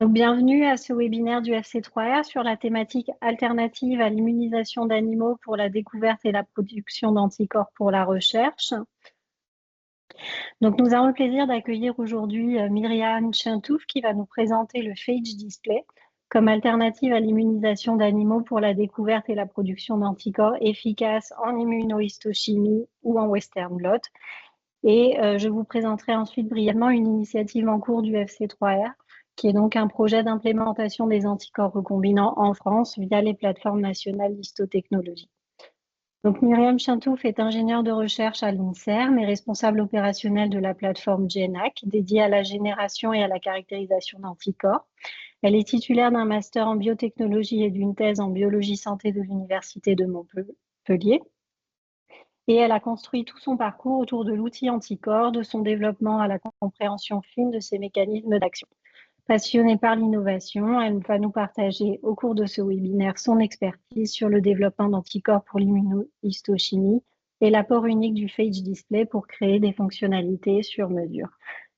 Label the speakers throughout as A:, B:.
A: Donc, bienvenue à ce webinaire du FC3R sur la thématique alternative à l'immunisation d'animaux pour la découverte et la production d'anticorps pour la recherche. Donc, nous avons le plaisir d'accueillir aujourd'hui Myriam Chintouf qui va nous présenter le phage display comme alternative à l'immunisation d'animaux pour la découverte et la production d'anticorps efficaces en immunohistochimie ou en western blot. Et je vous présenterai ensuite brièvement une initiative en cours du FC3R, qui est donc un projet d'implémentation des anticorps recombinants en France via les plateformes nationales d'histotechnologie. Donc Myriam Chintouf est ingénieure de recherche à l'INSERM et responsable opérationnelle de la plateforme GENAC, dédiée à la génération et à la caractérisation d'anticorps. Elle est titulaire d'un master en biotechnologie et d'une thèse en biologie santé de l'Université de Montpellier. Et elle a construit tout son parcours autour de l'outil anticorps, de son développement à la compréhension fine de ses mécanismes d'action. Passionnée par l'innovation, elle va nous partager au cours de ce webinaire son expertise sur le développement d'anticorps pour l'immunohistochimie et l'apport unique du phage display pour créer des fonctionnalités sur mesure.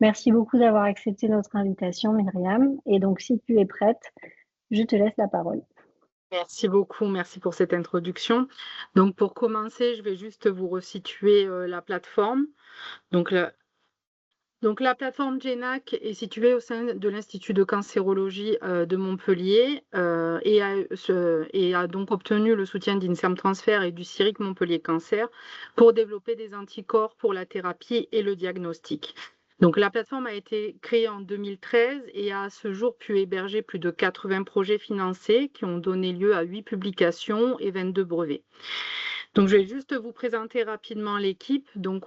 A: Merci beaucoup d'avoir accepté notre invitation, Myriam. Et donc, si tu es prête, je te laisse la parole.
B: Merci beaucoup, merci pour cette introduction. Donc pour commencer, je vais juste vous resituer la plateforme. Donc la plateforme GENAC est située au sein de l'Institut de cancérologie de Montpellier et a donc obtenu le soutien d'INSERM Transfer et du CIRIC Montpellier Cancer pour développer des anticorps pour la thérapie et le diagnostic. Donc, la plateforme a été créée en 2013 et a à ce jour pu héberger plus de 80 projets financés qui ont donné lieu à 8 publications et 22 brevets. Donc, je vais juste vous présenter rapidement l'équipe. Donc,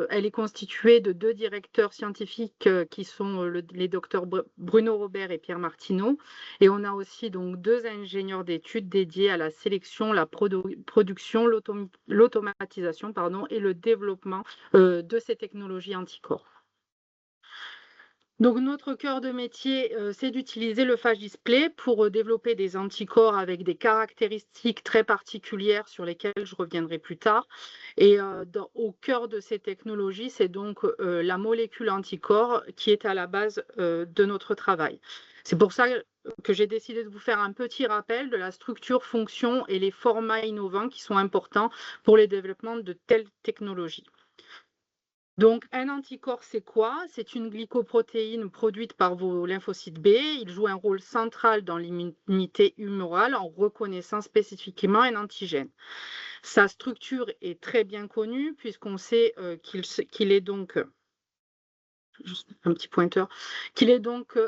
B: elle est constituée de 2 directeurs scientifiques qui sont les docteurs Bruno Robert et Pierre Martineau. Et on a aussi donc 2 ingénieurs d'études dédiés à la sélection, la production, l'automatisation et le développement de ces technologies anticorps. Donc, notre cœur de métier, c'est d'utiliser le phage display pour développer des anticorps avec des caractéristiques très particulières sur lesquelles je reviendrai plus tard. Et au cœur de ces technologies, c'est donc la molécule anticorps qui est à la base de notre travail. C'est pour ça que j'ai décidé de vous faire un petit rappel de la structure, fonction et les formats innovants qui sont importants pour le développement de telles technologies. Donc, un anticorps, c'est quoi? C'est une glycoprotéine produite par vos lymphocytes B. Il joue un rôle central dans l'immunité humorale en reconnaissant spécifiquement un antigène. Sa structure est très bien connue puisqu'on sait qu'il est donc... juste un petit pointeur, qu'il est donc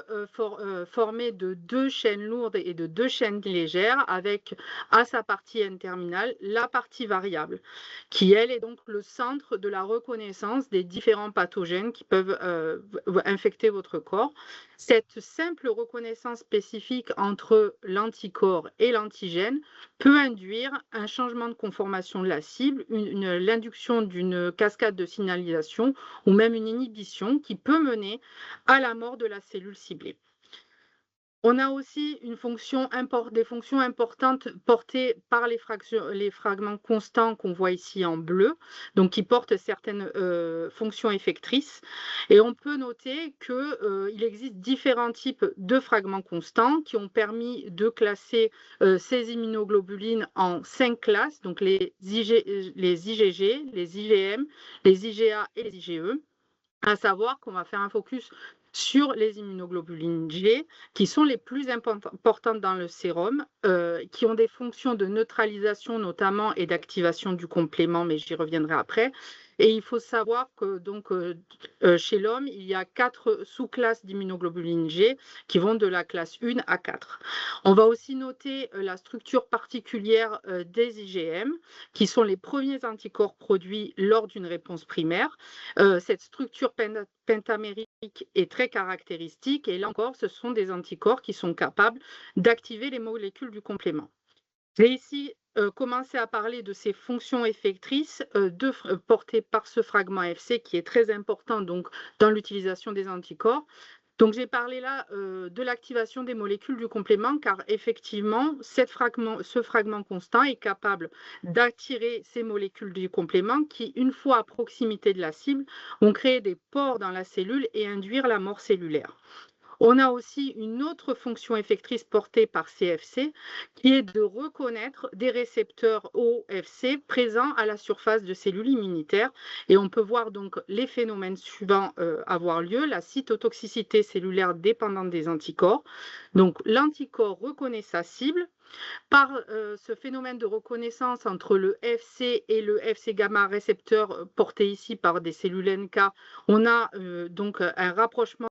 B: formé de 2 chaînes lourdes et de 2 chaînes légères avec à sa partie N-terminale la partie variable qui, elle, est donc le centre de la reconnaissance des différents pathogènes qui peuvent infecter votre corps. Cette simple reconnaissance spécifique entre l'anticorps et l'antigène peut induire un changement de conformation de la cible, l'induction d'une cascade de signalisation ou même une inhibition qui peut mener à la mort de la cellule ciblée. On a aussi des fonctions importantes portées par les fragments constants qu'on voit ici en bleu, donc qui portent certaines fonctions effectrices. Et on peut noter qu'il existe différents types de fragments constants qui ont permis de classer ces immunoglobulines en 5 classes, donc les IgG, les IgM, les IgA et les IgE. À savoir qu'on va faire un focus sur les immunoglobulines G, qui sont les plus importantes dans le sérum, qui ont des fonctions de neutralisation notamment et d'activation du complément, mais j'y reviendrai après. Et il faut savoir que donc, chez l'homme, il y a 4 sous-classes d'immunoglobulines G qui vont de la classe 1 à 4. On va aussi noter la structure particulière des IgM, qui sont les premiers anticorps produits lors d'une réponse primaire. Cette structure pentamérique est très caractéristique et là encore, ce sont des anticorps qui sont capables d'activer les molécules du complément. Je vais ici commencer à parler de ces fonctions effectrices portées par ce fragment FC qui est très important donc, dans l'utilisation des anticorps. Donc, j'ai parlé là de l'activation des molécules du complément, car effectivement, ce fragment constant est capable d'attirer ces molécules du complément qui, une fois à proximité de la cible, vont créer des pores dans la cellule et induire la mort cellulaire. On a aussi une autre fonction effectrice portée par CFC qui est de reconnaître des récepteurs OFC présents à la surface de cellules immunitaires. Et on peut voir donc les phénomènes suivants avoir lieu: la cytotoxicité cellulaire dépendante des anticorps. Donc l'anticorps reconnaît sa cible. Par ce phénomène de reconnaissance entre le FC et le FC gamma récepteur porté ici par des cellules NK, on a donc un rapprochement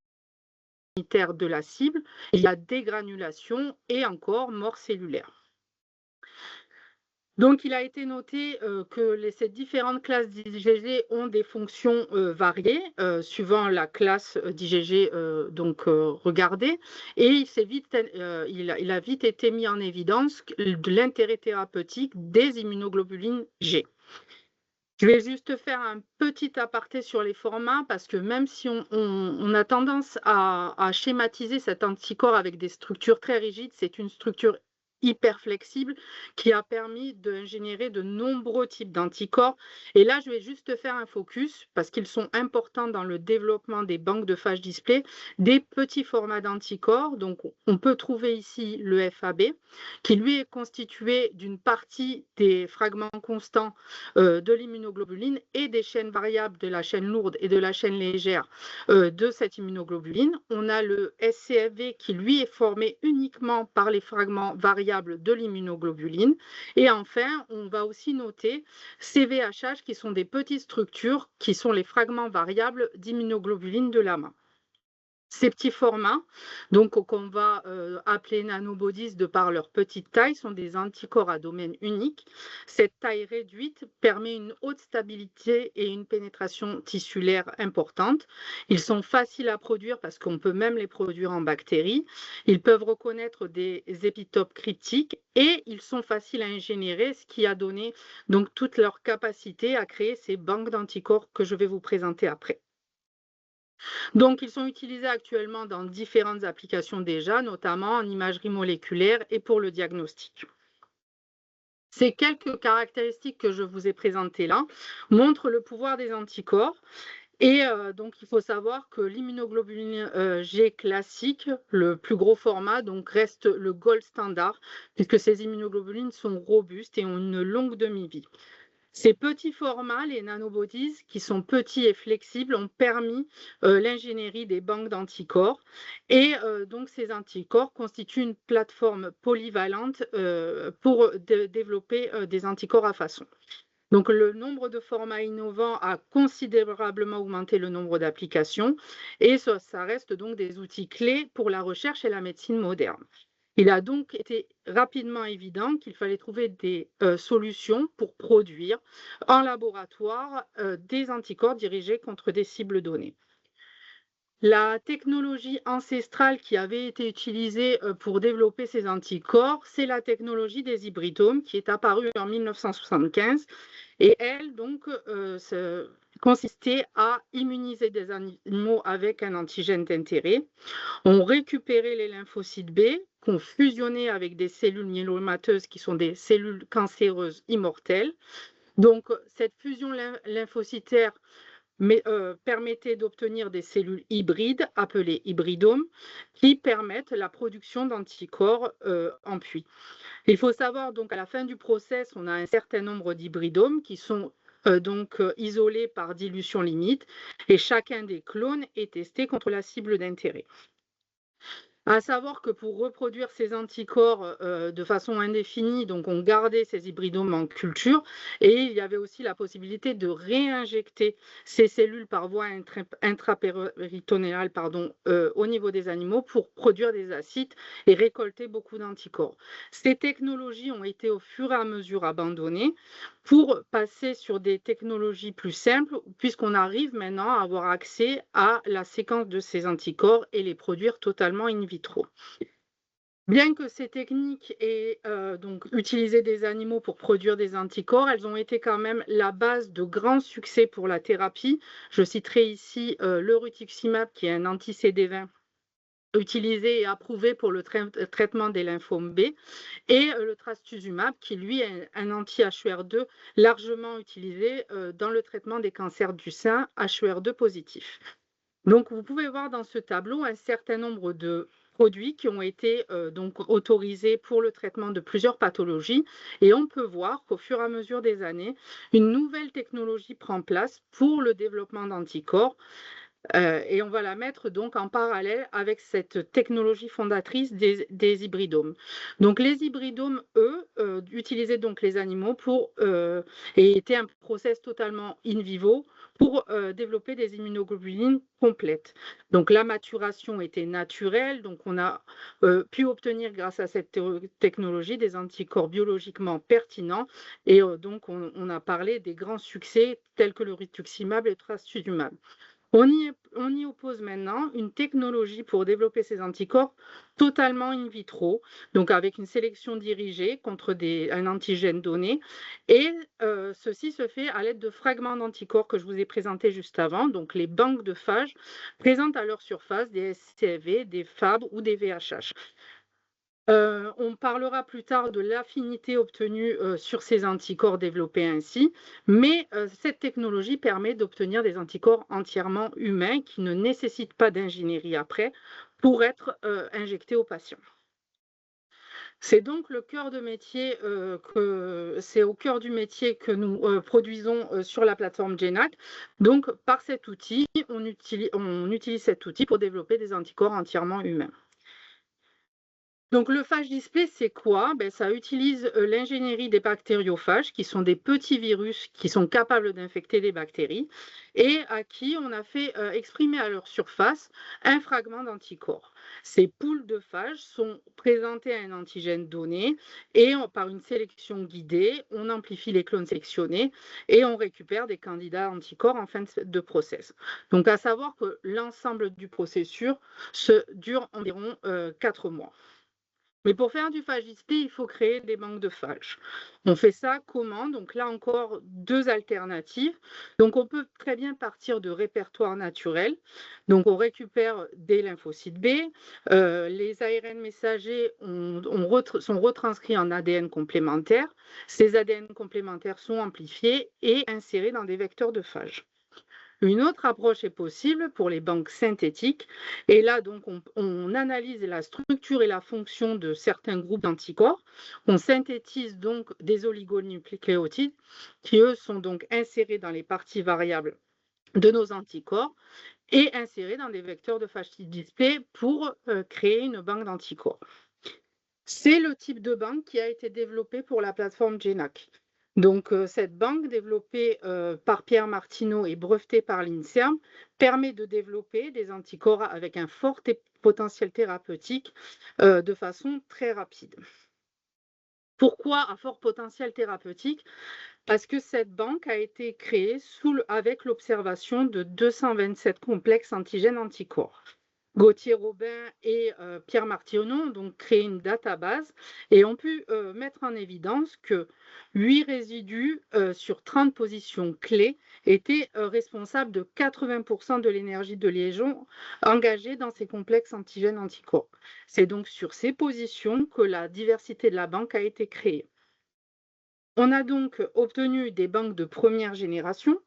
B: de la cible, il y a dégranulation et encore mort cellulaire. Donc, il a été noté que ces différentes classes d'IgG ont des fonctions variées suivant la classe d'IgG regardée, et il a vite été mis en évidence de l'intérêt thérapeutique des immunoglobulines G. Je vais juste faire un petit aparté sur les formats parce que même si on a tendance à schématiser cet anticorps avec des structures très rigides, c'est une structure hyper flexible qui a permis de générer de nombreux types d'anticorps. Et là, je vais juste faire un focus parce qu'ils sont importants dans le développement des banques de phage display, des petits formats d'anticorps. Donc, on peut trouver ici le FAB qui, lui, est constitué d'une partie des fragments constants de l'immunoglobuline et des chaînes variables de la chaîne lourde et de la chaîne légère de cette immunoglobuline. On a le SCFV qui, lui, est formé uniquement par les fragments variables de l'immunoglobuline. Et enfin, on va aussi noter CVHH qui sont des petites structures qui sont les fragments variables d'immunoglobuline de la main. Ces petits formats, donc qu'on va appeler nanobodies de par leur petite taille, sont des anticorps à domaine unique. Cette taille réduite permet une haute stabilité et une pénétration tissulaire importante. Ils sont faciles à produire parce qu'on peut même les produire en bactéries. Ils peuvent reconnaître des épitopes critiques et ils sont faciles à ingénierer, ce qui a donné donc toute leur capacité à créer ces banques d'anticorps que je vais vous présenter après. Donc, ils sont utilisés actuellement dans différentes applications déjà, notamment en imagerie moléculaire et pour le diagnostic. Ces quelques caractéristiques que je vous ai présentées là montrent le pouvoir des anticorps. Et donc, il faut savoir que l'immunoglobuline G classique, le plus gros format, donc reste le gold standard, puisque ces immunoglobulines sont robustes et ont une longue demi-vie. Ces petits formats, les nanobodies, qui sont petits et flexibles, ont permis l'ingénierie des banques d'anticorps. Et donc, ces anticorps constituent une plateforme polyvalente pour développer des anticorps à façon. Donc, le nombre de formats innovants a considérablement augmenté le nombre d'applications et ça reste donc des outils clés pour la recherche et la médecine moderne. Il a donc été rapidement évident qu'il fallait trouver des solutions pour produire en laboratoire des anticorps dirigés contre des cibles données. La technologie ancestrale qui avait été utilisée pour développer ces anticorps, c'est la technologie des hybridomes qui est apparue en 1975 et elle donc consistait à immuniser des animaux avec un antigène d'intérêt. On récupérait les lymphocytes B qu'on fusionnait avec des cellules myélomateuses qui sont des cellules cancéreuses immortelles. Donc cette fusion lymphocytaire permettait d'obtenir des cellules hybrides appelées hybridomes qui permettent la production d'anticorps en puits. Il faut savoir donc à la fin du process, on a un certain nombre d'hybridomes qui sont isolés par dilution limite et chacun des clones est testé contre la cible d'intérêt. À savoir que pour reproduire ces anticorps de façon indéfinie, donc on gardait ces hybridomes en culture et il y avait aussi la possibilité de réinjecter ces cellules par voie intrapéritonéale au niveau des animaux pour produire des acides et récolter beaucoup d'anticorps. Ces technologies ont été au fur et à mesure abandonnées pour passer sur des technologies plus simples, puisqu'on arrive maintenant à avoir accès à la séquence de ces anticorps et les produire totalement in vitro. Bien que ces techniques aient utilisé des animaux pour produire des anticorps, elles ont été quand même la base de grands succès pour la thérapie. Je citerai ici le rituximab, qui est un anti-CD20 utilisé et approuvé pour le traitement des lymphomes B, et le trastuzumab, qui lui est un anti-HER2 largement utilisé dans le traitement des cancers du sein HER2 positif. Donc, vous pouvez voir dans ce tableau un certain nombre de produits qui ont été donc autorisés pour le traitement de plusieurs pathologies. Et on peut voir qu'au fur et à mesure des années, une nouvelle technologie prend place pour le développement d'anticorps. Et on va la mettre donc en parallèle avec cette technologie fondatrice des hybridomes. Donc les hybridomes, eux, utilisaient donc les animaux et étaient un process totalement in vivo pour développer des immunoglobulines complètes. Donc la maturation était naturelle, donc on a pu obtenir grâce à cette technologie des anticorps biologiquement pertinents et donc on a parlé des grands succès tels que le rituximab et le trastuzumab. On y oppose maintenant une technologie pour développer ces anticorps totalement in vitro, donc avec une sélection dirigée contre un antigène donné. Et ceci se fait à l'aide de fragments d'anticorps que je vous ai présentés juste avant. Donc les banques de phages présentent à leur surface des SCV, des Fab ou des VHH. On parlera plus tard de l'affinité obtenue sur ces anticorps développés ainsi, mais cette technologie permet d'obtenir des anticorps entièrement humains qui ne nécessitent pas d'ingénierie après pour être injectés aux patients. C'est donc le cœur de métier c'est au cœur du métier que nous produisons sur la plateforme GENAC. Donc par cet outil, on utilise cet outil pour développer des anticorps entièrement humains. Donc le phage display, c'est quoi? Ça utilise l'ingénierie des bactériophages, qui sont des petits virus qui sont capables d'infecter des bactéries, et à qui on a fait exprimer à leur surface un fragment d'anticorps. Ces poules de phages sont présentées à un antigène donné, et par une sélection guidée, on amplifie les clones sélectionnés, et on récupère des candidats anticorps en fin de process. Donc à savoir que l'ensemble du processus dure environ 4 mois. Mais pour faire du phage display, il faut créer des banques de phages. On fait ça comment? Donc là encore, deux alternatives. Donc on peut très bien partir de répertoires naturels. Donc on récupère des lymphocytes B. Les ARN messagers sont retranscrits en ADN complémentaire. Ces ADN complémentaires sont amplifiés et insérés dans des vecteurs de phage. Une autre approche est possible pour les banques synthétiques. Et là, donc, on analyse la structure et la fonction de certains groupes d'anticorps. On synthétise donc des oligonucléotides qui, eux, sont donc insérés dans les parties variables de nos anticorps et insérés dans des vecteurs de phage display pour créer une banque d'anticorps. C'est le type de banque qui a été développé pour la plateforme GENAC. Donc, cette banque développée par Pierre Martineau et brevetée par l'INSERM permet de développer des anticorps avec un fort potentiel thérapeutique de façon très rapide. Pourquoi à fort potentiel thérapeutique? Parce que cette banque a été créée avec l'observation de 227 complexes antigènes anticorps. Gauthier Robin et Pierre Martineau ont donc créé une database et ont pu mettre en évidence que 8 résidus sur 30 positions clés étaient responsables de 80% de l'énergie de liaison engagée dans ces complexes antigènes anticorps. C'est donc sur ces positions que la diversité de la banque a été créée. On a donc obtenu des banques de première génération,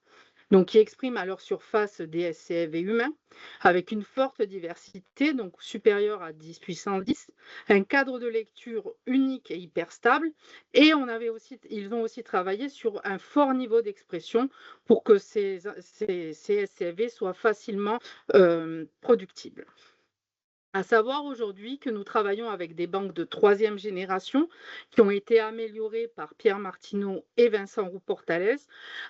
B: donc qui expriment à leur surface des SCV humains, avec une forte diversité, donc supérieure à 10 puissance 10, un cadre de lecture unique et hyper stable, et ils ont aussi travaillé sur un fort niveau d'expression pour que ces SCV soient facilement productibles. À savoir aujourd'hui que nous travaillons avec des banques de troisième génération qui ont été améliorées par Pierre Martineau et Vincent Roux-Portales,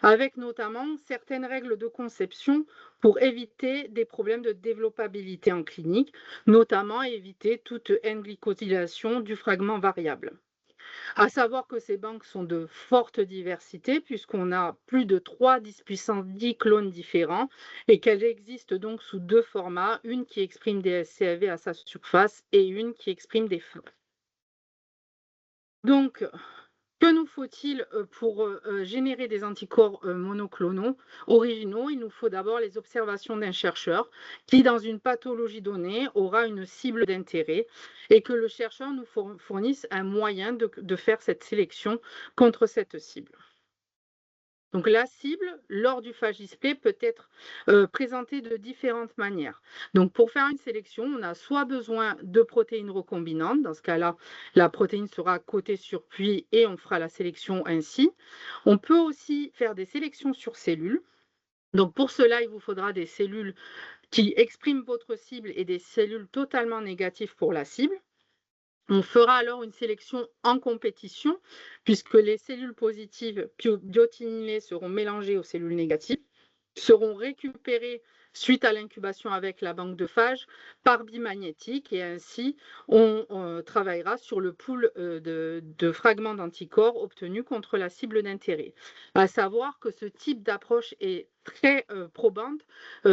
B: avec notamment certaines règles de conception pour éviter des problèmes de développabilité en clinique, notamment éviter toute N-glycosylation du fragment variable. À savoir que ces banques sont de forte diversité puisqu'on a plus de 3 10 puissance 10 clones différents et qu'elles existent donc sous deux formats, une qui exprime des SCAV à sa surface et une qui exprime des FLO. Donc, que nous faut-il pour générer des anticorps monoclonaux originaux? Il nous faut d'abord les observations d'un chercheur qui, dans une pathologie donnée, aura une cible d'intérêt et que le chercheur nous fournisse un moyen de faire cette sélection contre cette cible. Donc la cible, lors du phage display, peut être présentée de différentes manières. Donc pour faire une sélection, on a soit besoin de protéines recombinantes, dans ce cas-là, la protéine sera cotée sur puits et on fera la sélection ainsi. On peut aussi faire des sélections sur cellules. Donc pour cela, il vous faudra des cellules qui expriment votre cible et des cellules totalement négatives pour la cible. On fera alors une sélection en compétition, puisque les cellules positives biotinylées seront mélangées aux cellules négatives, seront récupérées suite à l'incubation avec la banque de phages par bimagnétique, et ainsi on travaillera sur le pool de fragments d'anticorps obtenus contre la cible d'intérêt. À savoir que ce type d'approche est très probante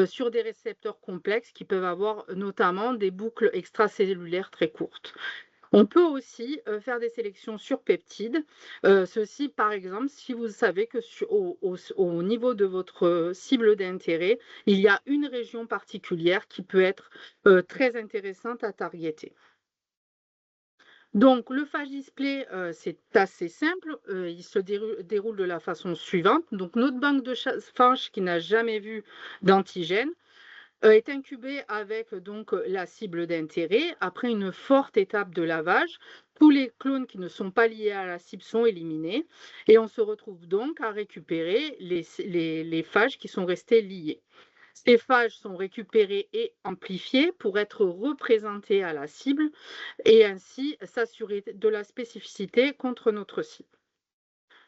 B: sur des récepteurs complexes qui peuvent avoir notamment des boucles extracellulaires très courtes. On peut aussi faire des sélections sur peptides. Ceci, par exemple, si vous savez que au niveau de votre cible d'intérêt, il y a une région particulière qui peut être très intéressante à targeter. Donc, le phage display, c'est assez simple. Il se déroule de la façon suivante. Donc, notre banque de phage qui n'a jamais vu d'antigène est incubé avec donc la cible d'intérêt. Après une forte étape de lavage, tous les clones qui ne sont pas liés à la cible sont éliminés et on se retrouve donc à récupérer les phages qui sont restés liés. Ces phages sont récupérés et amplifiés pour être représentés à la cible et ainsi s'assurer de la spécificité contre notre cible.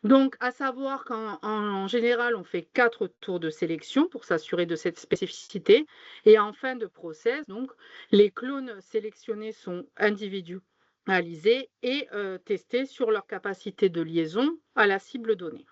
B: Donc, à savoir qu'en général, on fait 4 tours de sélection pour s'assurer de cette spécificité. Et en fin de process, donc, les clones sélectionnés sont individualisés et testés sur leur capacité de liaison à la cible donnée.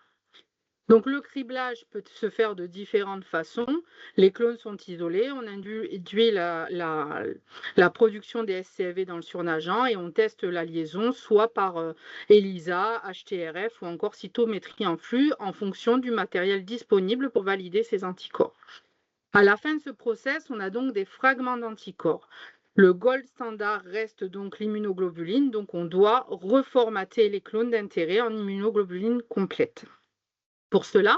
B: Donc, le criblage peut se faire de différentes façons. Les clones sont isolés, on induit la production des SCFV dans le surnageant et on teste la liaison soit par ELISA, HTRF ou encore cytométrie en flux en fonction du matériel disponible pour valider ces anticorps. À la fin de ce process, on a donc des fragments d'anticorps. Le gold standard reste donc l'immunoglobuline, donc on doit reformater les clones d'intérêt en immunoglobuline complète. Pour cela,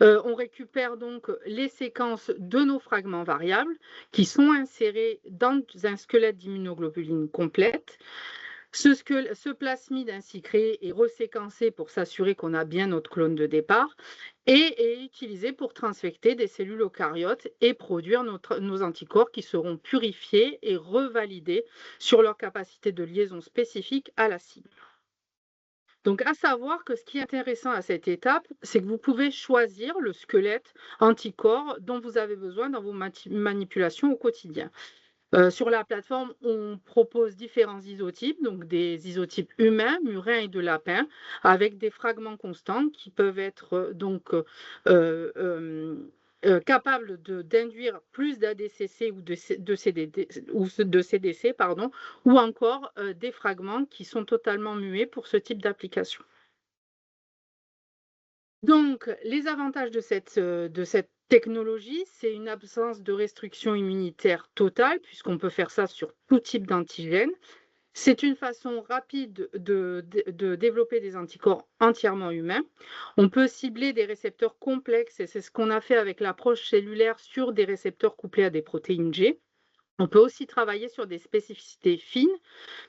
B: on récupère donc les séquences de nos fragments variables qui sont insérés dans un squelette d'immunoglobuline complète. Ce plasmide ainsi créé est reséquencé pour s'assurer qu'on a bien notre clone de départ et est utilisé pour transfecter des cellules eucaryotes et produire nos anticorps qui seront purifiés et revalidés sur leur capacité de liaison spécifique à la cible. Donc, à savoir que ce qui est intéressant à cette étape, c'est que vous pouvez choisir le squelette anticorps dont vous avez besoin dans vos manipulations au quotidien. Sur la plateforme, on propose différents isotypes, donc des isotypes humains, murins et de lapins, avec des fragments constants qui peuvent être capables d'induire plus d'ADCC ou de CDC, pardon, ou encore des fragments qui sont totalement muets pour ce type d'application. Donc, les avantages de cette technologie, c'est une absence de restriction immunitaire totale, puisqu'on peut faire ça sur tout type d'antigène. C'est une façon rapide de développer des anticorps entièrement humains. On peut cibler des récepteurs complexes, et c'est ce qu'on a fait avec l'approche cellulaire sur des récepteurs couplés à des protéines G. On peut aussi travailler sur des spécificités fines,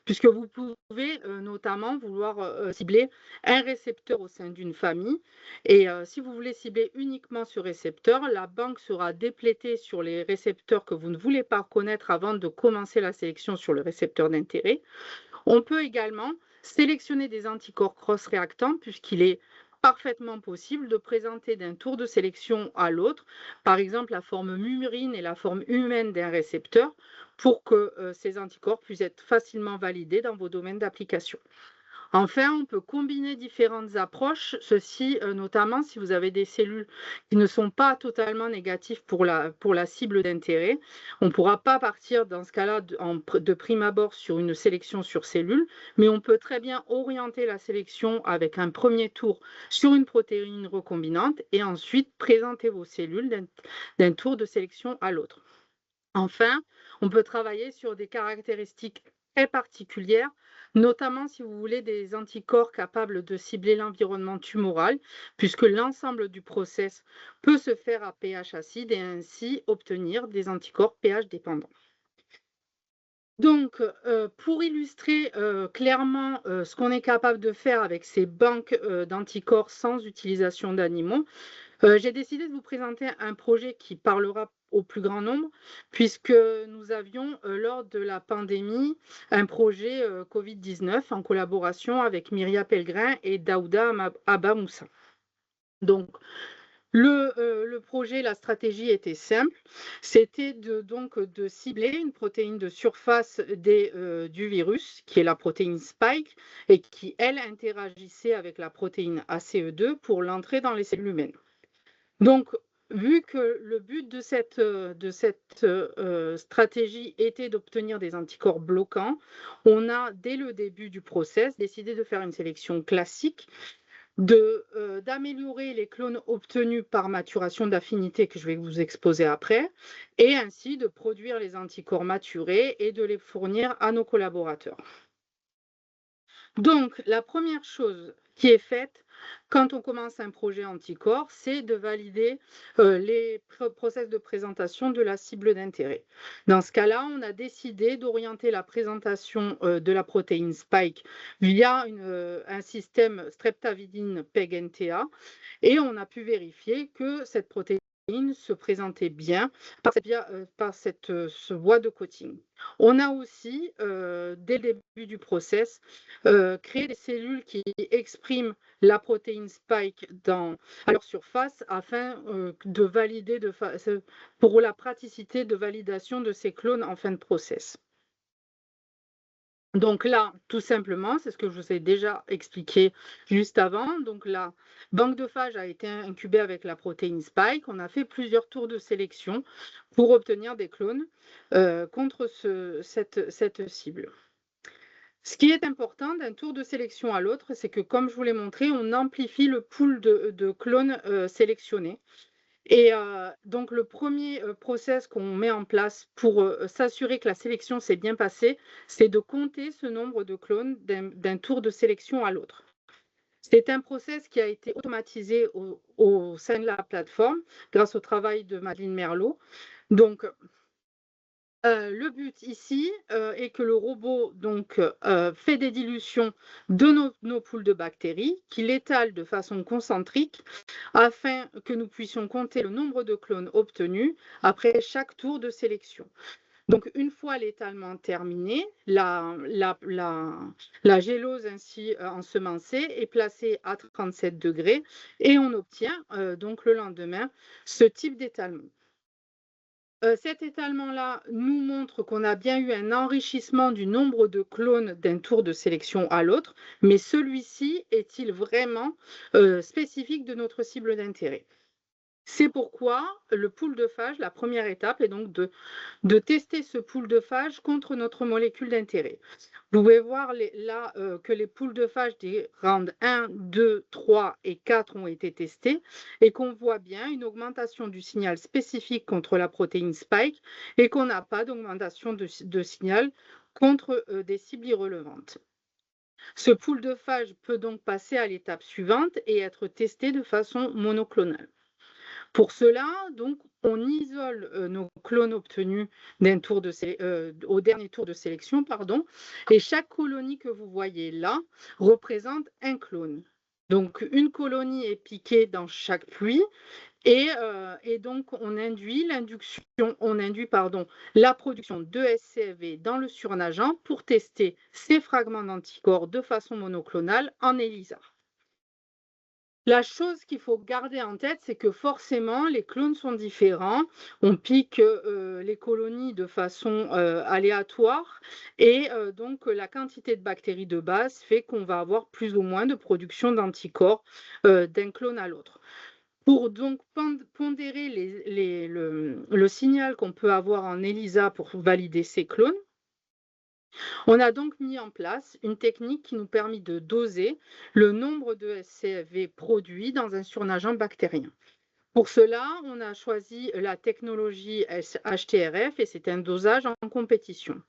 B: puisque vous pouvez notamment vouloir cibler un récepteur au sein d'une famille. Et si vous voulez cibler uniquement ce récepteur, la banque sera déplétée sur les récepteurs que vous ne voulez pas connaître avant de commencer la sélection sur le récepteur d'intérêt. On peut également sélectionner des anticorps cross-réactants, puisqu'il est parfaitement possible de présenter d'un tour de sélection à l'autre, par exemple la forme murine et la forme humaine d'un récepteur, pour que ces anticorps puissent être facilement validés dans vos domaines d'application. Enfin, on peut combiner différentes approches, ceci notamment si vous avez des cellules qui ne sont pas totalement négatives pour la cible d'intérêt. On ne pourra pas partir dans ce cas-là de prime abord sur une sélection sur cellules, mais on peut très bien orienter la sélection avec un premier tour sur une protéine recombinante et ensuite présenter vos cellules d'un tour de sélection à l'autre. Enfin, on peut travailler sur des caractéristiques très particulières, notamment si vous voulez des anticorps capables de cibler l'environnement tumoral, puisque l'ensemble du process peut se faire à pH acide et ainsi obtenir des anticorps pH dépendants. Donc, pour illustrer clairement ce qu'on est capable de faire avec ces banques d'anticorps sans utilisation d'animaux, j'ai décidé de vous présenter un projet qui parlera au plus grand nombre, puisque nous avions, lors de la pandémie, un projet Covid-19 en collaboration avec Myria Pellegrin et Daouda Abba Moussa. Donc, le projet, la stratégie était simple, c'était de cibler une protéine de surface du virus, qui est la protéine Spike, et qui, elle, interagissait avec la protéine ACE2 pour l'entrée dans les cellules humaines. Donc, vu que le but de cette stratégie était d'obtenir des anticorps bloquants, on a, dès le début du process, décidé de faire une sélection classique, d'améliorer les clones obtenus par maturation d'affinité que je vais vous exposer après, et ainsi de produire les anticorps maturés et de les fournir à nos collaborateurs. Donc, la première chose qui est faite quand on commence un projet anticorps, c'est de valider les process de présentation de la cible d'intérêt. Dans ce cas-là, on a décidé d'orienter la présentation de la protéine Spike via un système streptavidine PEG-NTA et on a pu vérifier que cette protéine se présentait bien par cette voie de coating. On a aussi, dès le début du process, créé des cellules qui expriment la protéine Spike à leur surface afin de valider pour la praticité de validation de ces clones en fin de process. Donc là, tout simplement, c'est ce que je vous ai déjà expliqué juste avant. Donc la banque de phage a été incubée avec la protéine Spike. On a fait plusieurs tours de sélection pour obtenir des clones contre cette cible. Ce qui est important d'un tour de sélection à l'autre, c'est que, comme je vous l'ai montré, on amplifie le pool de clones sélectionnés. Et donc, le premier process qu'on met en place pour s'assurer que la sélection s'est bien passée, c'est de compter ce nombre de clones d'un tour de sélection à l'autre. C'est un process qui a été automatisé au sein de la plateforme grâce au travail de Madeleine Merlot. Donc, le but ici est que le robot fait des dilutions de nos poules de bactéries, qu'il étale de façon concentrique afin que nous puissions compter le nombre de clones obtenus après chaque tour de sélection. Donc, une fois l'étalement terminé, la gélose ainsi ensemencée est placée à 37 degrés et on obtient donc le lendemain ce type d'étalement. Cet étalement-là nous montre qu'on a bien eu un enrichissement du nombre de clones d'un tour de sélection à l'autre, mais celui-ci est-il vraiment spécifique de notre cible d'intérêt? C'est pourquoi le pool de phage, la première étape est donc de tester ce pool de phage contre notre molécule d'intérêt. Vous pouvez voir là que les poules de phage des rounds 1, 2, 3 et 4 ont été testés et qu'on voit bien une augmentation du signal spécifique contre la protéine Spike et qu'on n'a pas d'augmentation de signal contre des cibles irrelevantes. Ce pool de phage peut donc passer à l'étape suivante et être testé de façon monoclonale. Pour cela, donc, on isole nos clones obtenus au dernier tour de sélection, et chaque colonie que vous voyez là représente un clone. Donc, une colonie est piquée dans chaque pluie et donc on induit la production de SCFV dans le surnageant pour tester ces fragments d'anticorps de façon monoclonale en ELISA. La chose qu'il faut garder en tête, c'est que forcément, les clones sont différents. On pique les colonies de façon aléatoire et donc la quantité de bactéries de base fait qu'on va avoir plus ou moins de production d'anticorps d'un clone à l'autre. Pour donc pondérer le signal qu'on peut avoir en ELISA pour valider ces clones, on a donc mis en place une technique qui nous permet de doser le nombre de SCFV produits dans un surnageant bactérien. Pour cela, on a choisi la technologie HTRF et c'est un dosage en compétition.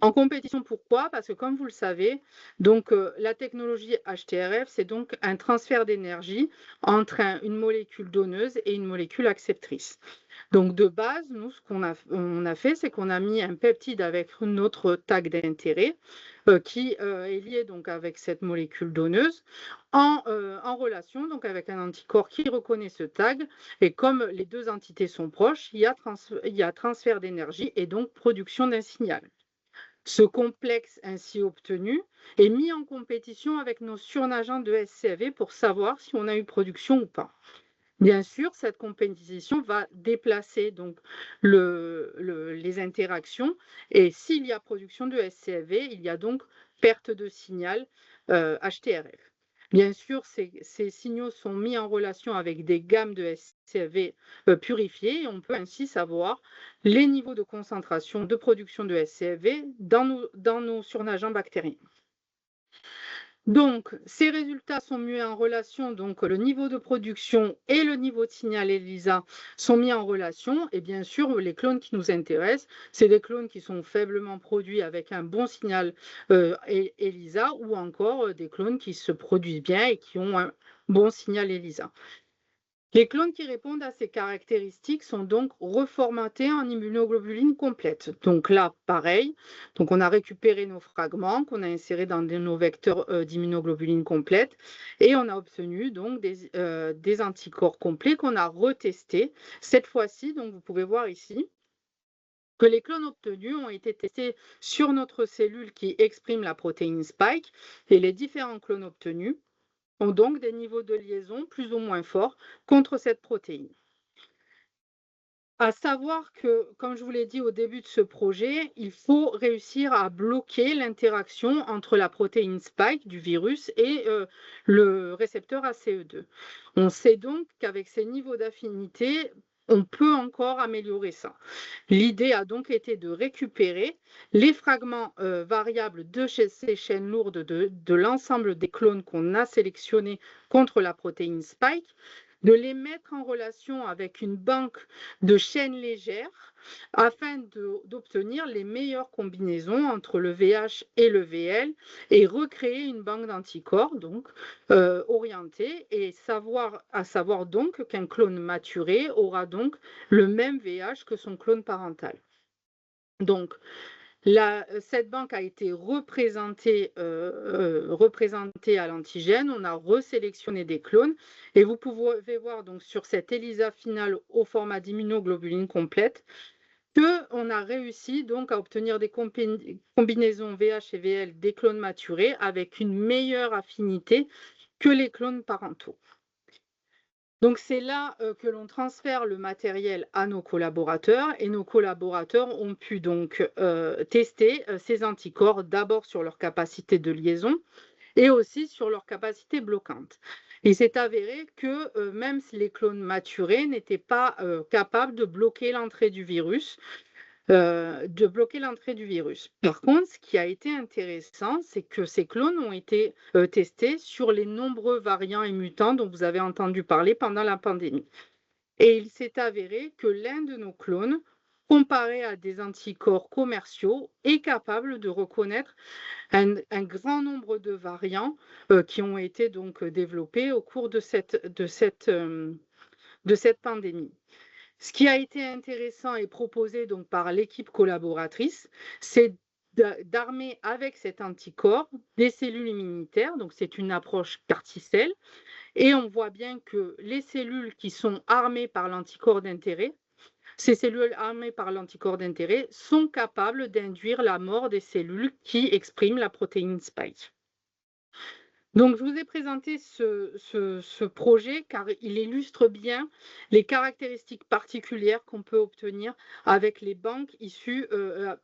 B: En compétition, pourquoi? Parce que comme vous le savez, donc la technologie HTRF, c'est donc un transfert d'énergie entre une molécule donneuse et une molécule acceptrice. Donc de base, nous, ce on a fait, c'est qu'on a mis un peptide avec notre tag d'intérêt qui est lié donc avec cette molécule donneuse en relation donc avec un anticorps qui reconnaît ce tag. Et comme les deux entités sont proches, il y a transfert d'énergie et donc production d'un signal. Ce complexe ainsi obtenu est mis en compétition avec nos surnageants de SCAV pour savoir si on a eu production ou pas. Bien sûr, cette compétition va déplacer donc les interactions et s'il y a production de SCAV, il y a donc perte de signal HTRF. Bien sûr, ces signaux sont mis en relation avec des gammes de SCAV purifiées et on peut ainsi savoir les niveaux de concentration de production de SCAV dans nos surnageants bactériens. Donc, ces résultats sont mis en relation, donc le niveau de production et le niveau de signal ELISA sont mis en relation. Et bien sûr, les clones qui nous intéressent, c'est des clones qui sont faiblement produits avec un bon signal ELISA ou encore des clones qui se produisent bien et qui ont un bon signal ELISA. Les clones qui répondent à ces caractéristiques sont donc reformatés en immunoglobuline complète. Donc là, pareil, donc on a récupéré nos fragments qu'on a insérés dans nos vecteurs d'immunoglobuline complète et on a obtenu donc des anticorps complets qu'on a retestés. Cette fois-ci, donc vous pouvez voir ici que les clones obtenus ont été testés sur notre cellule qui exprime la protéine spike et les différents clones obtenus ont donc des niveaux de liaison plus ou moins forts contre cette protéine. À savoir que, comme je vous l'ai dit au début de ce projet, il faut réussir à bloquer l'interaction entre la protéine spike du virus et le récepteur ACE2. On sait donc qu'avec ces niveaux d'affinité, on peut encore améliorer ça. L'idée a donc été de récupérer les fragments variables de ces chaînes lourdes de l'ensemble des clones qu'on a sélectionnés contre la protéine spike, de les mettre en relation avec une banque de chaînes légères afin d'obtenir les meilleures combinaisons entre le VH et le VL et recréer une banque d'anticorps donc orientée et à savoir donc qu'un clone maturé aura donc le même VH que son clone parental. Donc, cette banque a été représentée à l'antigène. On a resélectionné des clones et vous pouvez voir donc sur cette ELISA finale au format d'immunoglobuline complète qu'on a réussi donc à obtenir des combinaisons VH et VL des clones maturés avec une meilleure affinité que les clones parentaux. Donc c'est là que l'on transfère le matériel à nos collaborateurs et nos collaborateurs ont pu donc tester ces anticorps d'abord sur leur capacité de liaison et aussi sur leur capacité bloquante. Il s'est avéré que même si les clones maturés n'étaient pas capables de bloquer l'entrée du virus, Par contre, ce qui a été intéressant, c'est que ces clones ont été testés sur les nombreux variants et mutants dont vous avez entendu parler pendant la pandémie. Et il s'est avéré que l'un de nos clones, comparé à des anticorps commerciaux, est capable de reconnaître un grand nombre de variants qui ont été donc développés au cours de cette pandémie. Ce qui a été intéressant et proposé donc par l'équipe collaboratrice, c'est d'armer avec cet anticorps des cellules immunitaires. Donc, c'est une approche CAR-T-cell. Et on voit bien que les cellules qui sont armées par l'anticorps d'intérêt, ces cellules armées par l'anticorps d'intérêt sont capables d'induire la mort des cellules qui expriment la protéine spike. Donc, je vous ai présenté ce projet car il illustre bien les caractéristiques particulières qu'on peut obtenir avec les banques issues,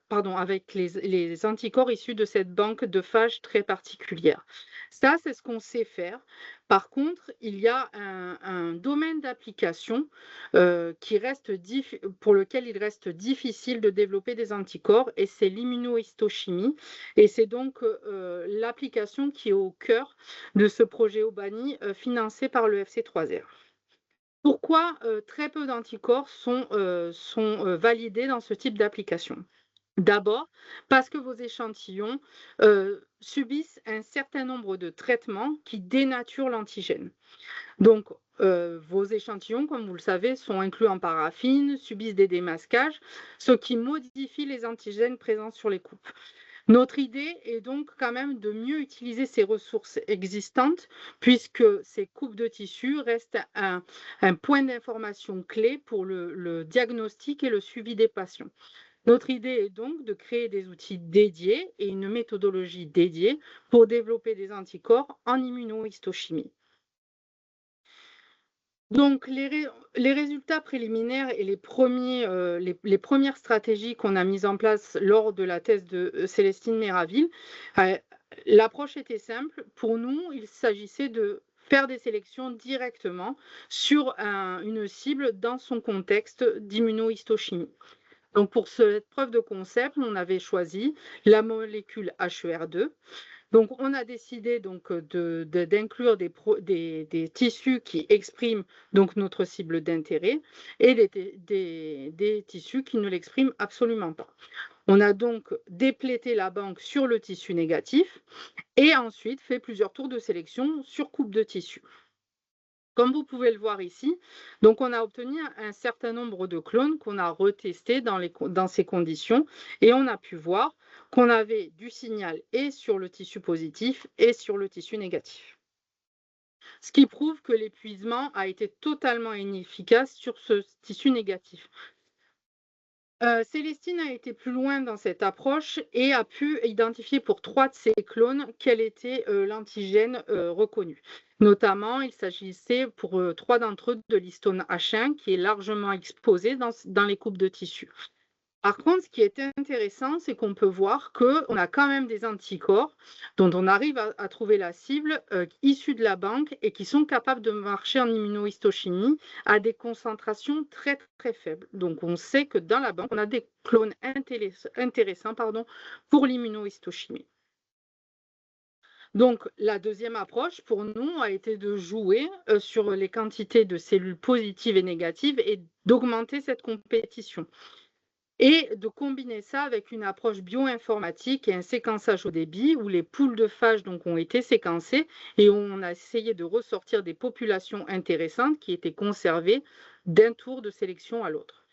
B: avec les anticorps issus de cette banque de phages très particulière. Ça, c'est ce qu'on sait faire. Par contre, il y a un domaine d'application pour lequel il reste difficile de développer des anticorps et c'est l'immunohistochimie. Et c'est donc l'application qui est au cœur de ce projet Obani financé par le FC3R. Pourquoi très peu d'anticorps sont validés dans ce type d'application? D'abord, parce que vos échantillons subissent un certain nombre de traitements qui dénaturent l'antigène. Donc, vos échantillons, comme vous le savez, sont inclus en paraffine, subissent des démasquages, ce qui modifie les antigènes présents sur les coupes. Notre idée est donc quand même de mieux utiliser ces ressources existantes, puisque ces coupes de tissu restent un point d'information clé pour le diagnostic et le suivi des patients. Notre idée est donc de créer des outils dédiés et une méthodologie dédiée pour développer des anticorps en immunohistochimie. Donc, les résultats préliminaires et les premières stratégies qu'on a mises en place lors de la thèse de Célestine Méraville, l'approche était simple. Pour nous, il s'agissait de faire des sélections directement sur une cible dans son contexte d'immunohistochimie. Donc, pour cette preuve de concept, on avait choisi la molécule HER2. Donc, on a décidé donc d'inclure des tissus qui expriment donc notre cible d'intérêt et des tissus qui ne l'expriment absolument pas. On a donc déplété la banque sur le tissu négatif et ensuite fait plusieurs tours de sélection sur coupe de tissu. Comme vous pouvez le voir ici, donc on a obtenu un certain nombre de clones qu'on a retestés dans ces conditions et on a pu voir qu'on avait du signal et sur le tissu positif et sur le tissu négatif. Ce qui prouve que l'épuisement a été totalement inefficace sur ce tissu négatif. Célestine a été plus loin dans cette approche et a pu identifier pour 3 de ces clones quel était l'antigène reconnu. Notamment, il s'agissait pour 3 d'entre eux de l'histone H1 qui est largement exposé dans les coupes de tissu. Par contre, ce qui est intéressant, c'est qu'on peut voir qu'on a quand même des anticorps dont on arrive à trouver la cible issus de la banque et qui sont capables de marcher en immunohistochimie à des concentrations très très faibles. Donc on sait que dans la banque, on a des clones intéressants pour l'immunohistochimie. Donc la deuxième approche pour nous a été de jouer sur les quantités de cellules positives et négatives et d'augmenter cette compétition et de combiner ça avec une approche bioinformatique et un séquençage au débit où les poules de phages donc, ont été séquencées et on a essayé de ressortir des populations intéressantes qui étaient conservées d'un tour de sélection à l'autre.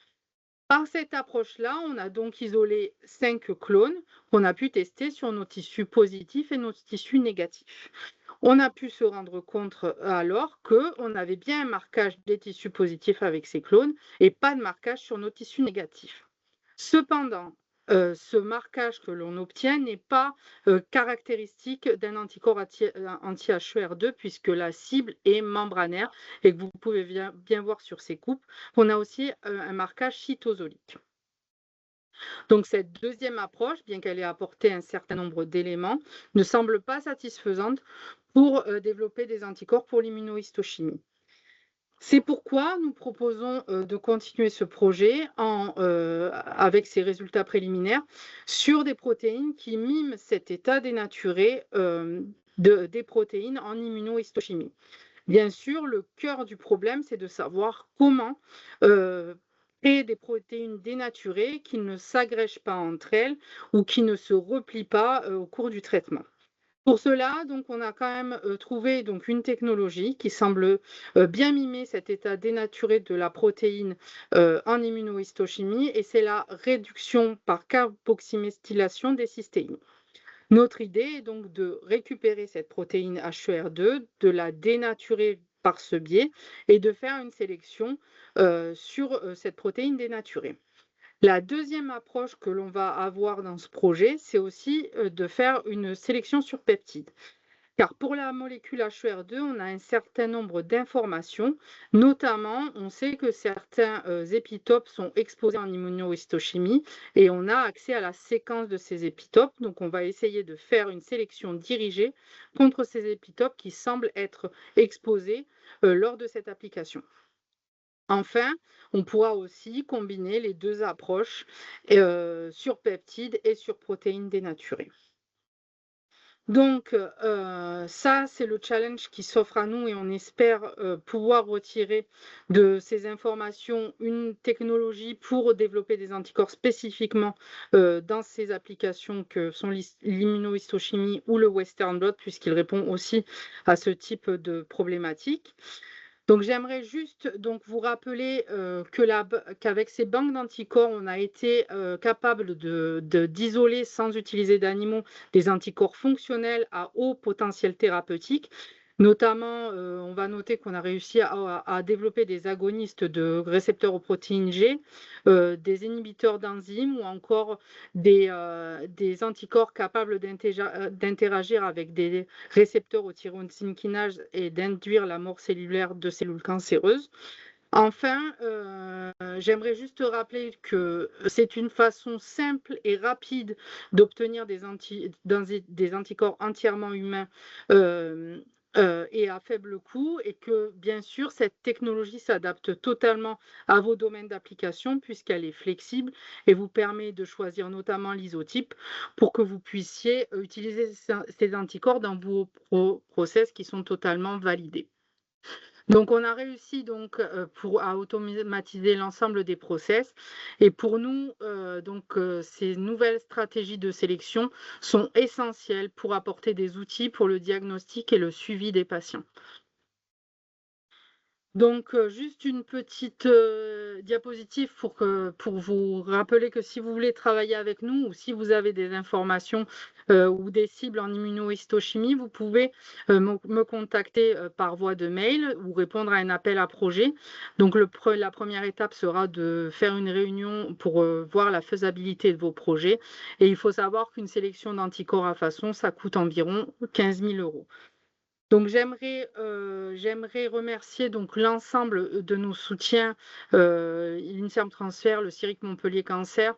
B: Par cette approche-là, on a donc isolé 5 clones qu'on a pu tester sur nos tissus positifs et nos tissus négatifs. On a pu se rendre compte alors qu'on avait bien un marquage des tissus positifs avec ces clones et pas de marquage sur nos tissus négatifs. Cependant, ce marquage que l'on obtient n'est pas caractéristique d'un anticorps anti-HER2 puisque la cible est membranaire et que vous pouvez bien voir sur ces coupes qu'on a aussi un marquage cytosolique. Donc cette deuxième approche, bien qu'elle ait apporté un certain nombre d'éléments, ne semble pas satisfaisante pour développer des anticorps pour l'immunohistochimie. C'est pourquoi nous proposons de continuer ce projet avec ces résultats préliminaires sur des protéines qui miment cet état dénaturé des protéines en immunohistochimie. Bien sûr, le cœur du problème, c'est de savoir comment créer des protéines dénaturées qui ne s'agrègent pas entre elles ou qui ne se replient pas au cours du traitement. Pour cela, donc, on a quand même trouvé donc, une technologie qui semble bien mimer cet état dénaturé de la protéine en immunohistochimie, et c'est la réduction par carboxymestylation des cystéines. Notre idée est donc de récupérer cette protéine HER2, de la dénaturer par ce biais et de faire une sélection sur cette protéine dénaturée. La deuxième approche que l'on va avoir dans ce projet, c'est aussi de faire une sélection sur peptides. Car pour la molécule HER2, on a un certain nombre d'informations. Notamment, on sait que certains épitopes sont exposés en immunohistochimie et on a accès à la séquence de ces épitopes. Donc, on va essayer de faire une sélection dirigée contre ces épitopes qui semblent être exposés lors de cette application. Enfin, on pourra aussi combiner les deux approches sur peptides et sur protéines dénaturées. Donc, ça, c'est le challenge qui s'offre à nous et on espère pouvoir retirer de ces informations une technologie pour développer des anticorps spécifiquement dans ces applications que sont l'immunohistochimie ou le Western blot, puisqu'il répond aussi à ce type de problématique. Donc j'aimerais juste donc vous rappeler qu'avec ces banques d'anticorps, on a été capable d'isoler sans utiliser d'animaux des anticorps fonctionnels à haut potentiel thérapeutique. Notamment, on va noter qu'on a réussi à développer des agonistes de récepteurs aux protéines G, des inhibiteurs d'enzymes ou encore des anticorps capables d'interagir avec des récepteurs au tyrosine kinase et d'induire la mort cellulaire de cellules cancéreuses. Enfin, j'aimerais juste rappeler que c'est une façon simple et rapide d'obtenir des anticorps entièrement humains et à faible coût, et que bien sûr cette technologie s'adapte totalement à vos domaines d'application puisqu'elle est flexible et vous permet de choisir notamment l'isotype pour que vous puissiez utiliser ces anticorps dans vos process qui sont totalement validés. Donc, on a réussi donc à automatiser l'ensemble des process. Et pour nous, ces nouvelles stratégies de sélection sont essentielles pour apporter des outils pour le diagnostic et le suivi des patients. Donc, juste une petite diapositive pour vous rappeler que si vous voulez travailler avec nous ou si vous avez des informations ou des cibles en immunohistochimie, vous pouvez me contacter par voie de mail ou répondre à un appel à projet. Donc, la première étape sera de faire une réunion pour voir la faisabilité de vos projets. Et il faut savoir qu'une sélection d'anticorps à façon, ça coûte environ 15 000 €. Donc j'aimerais remercier donc l'ensemble de nos soutiens, l'INSERM Transfert, le CIRIC Montpellier Cancer,